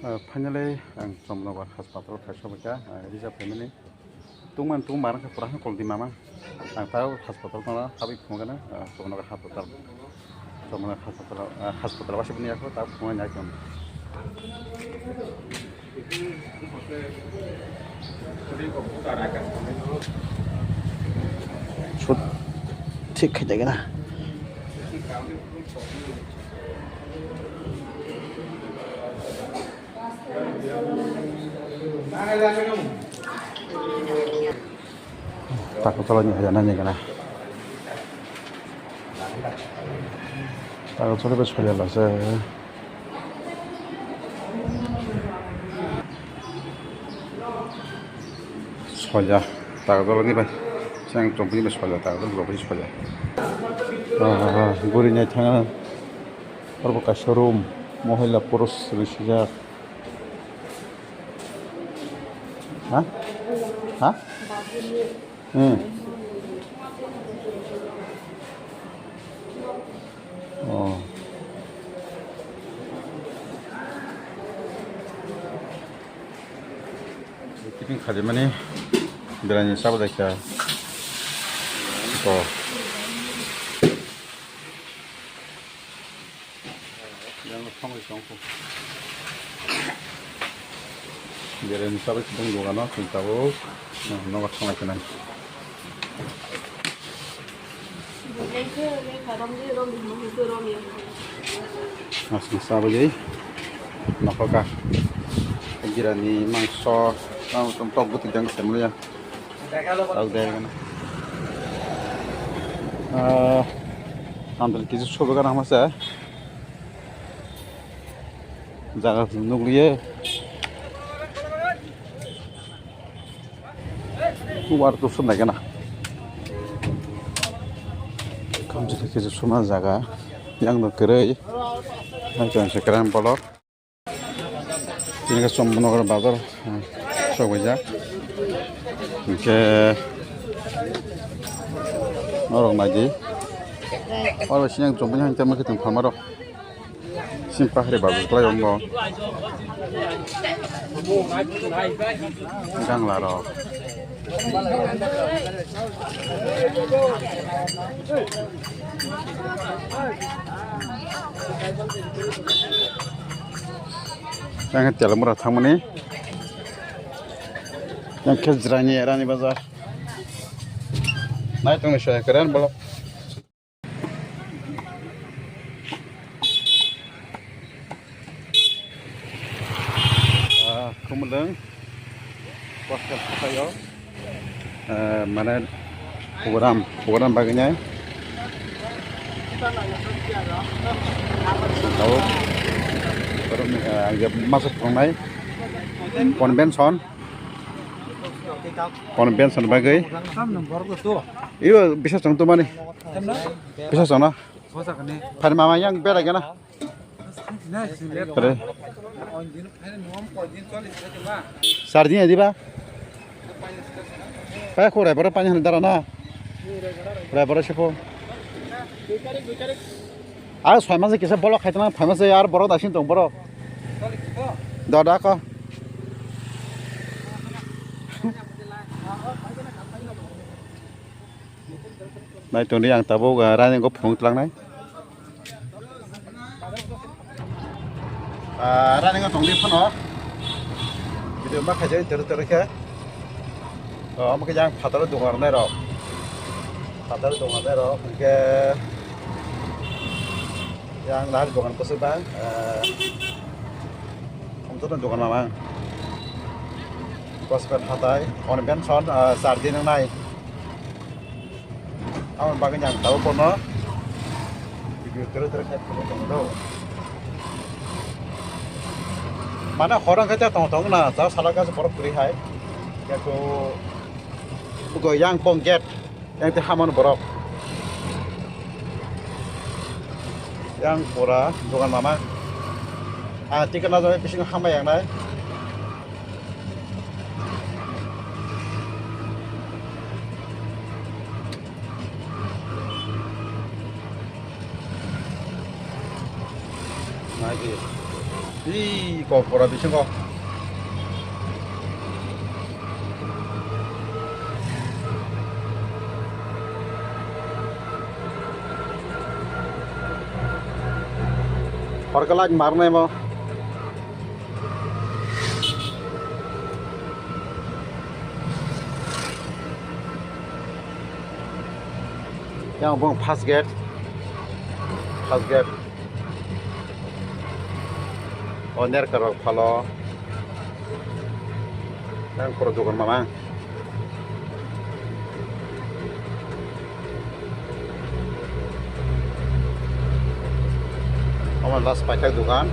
Finally, ang Somnogar Hospital Kashabaka, Rija family. Tuman Tumar, Praha Koldimama, ang tao hospital na sabi ko magana, Somnogar Hospital. Somnogar Hospital, wasi niya ko, tapos kung niya ko. Shoot, ठीक है जाएगा ना. Takut kalau nyanyi kan? Takut kalau bersekolah lah saya. Sekolah, takut kalau ni bah, saya cuma ni bersekolah, takut kalau bersekolah. Gurinya tangan, berbeka showroom, mohela purus risijak. Hah? Hah? Oh. Tipping khymani Berai sahabat kita. Oh. Yang kamu isongku. Berai sahabat kita juga nak kita tahu. Nomor sama kena. Masih sahabat jadi. Napakah? Kirani mangso, tempat butik yang semula. Tahu deh kan? Ambil kisah coba kan apa sih? Jangan nunggu Luar tu sudah kan? Kamu jadi kisah cuma jaga yang nak kerja, macam sekarang polok. Ini kan Somnogar bazar, coba aja. Ke orang lagi. Orang sini yang coba yang cuma kita famaro. Simpah hari bazar kelai orang. Gang laro. Yang jalan murah thamani, yang kezrani erani bazar, naik tunggu saya keren balok. Kemudian, waktu saya, mana program baginya, tahu. Agak masuk orang lain, konvention bagai, iyo bisa contoh mana? Bisa contoh? Pada mama yang berai kan? Pada sardinya di ba? Pak kau berapa panjang darana? Berapa siapa? Aku famous kisah bolak itu mah famous ya, baru dasin tuh baru. Dah kah? Nah itu yang tahu rani kau phung telang nai. Rani kau phung di phun oh. Video mak kerja terus ke. Mak kerja fatal dungar nai roh. Fatal dungar nai roh. Ke yang lahir dokan khusus bang, untuk dokan mana? Khusus hatai, orang benson sardin yang naik. Aman bagian yang tahu pun no, video terus head pun tunggu. Mana orang kerja tong na, tahu salah kasih borok beri hai, yaitu bukan yang pongget, yang terhaman borok. Yang pura dokan mama, tiket nazar bising hamba yang lain. Lagi. Ih, kau pura bisa kau. Perkelan marne mau. Yang bang fast gate. Oner kerok falo. Yang produkan mama. Last pakai dukan.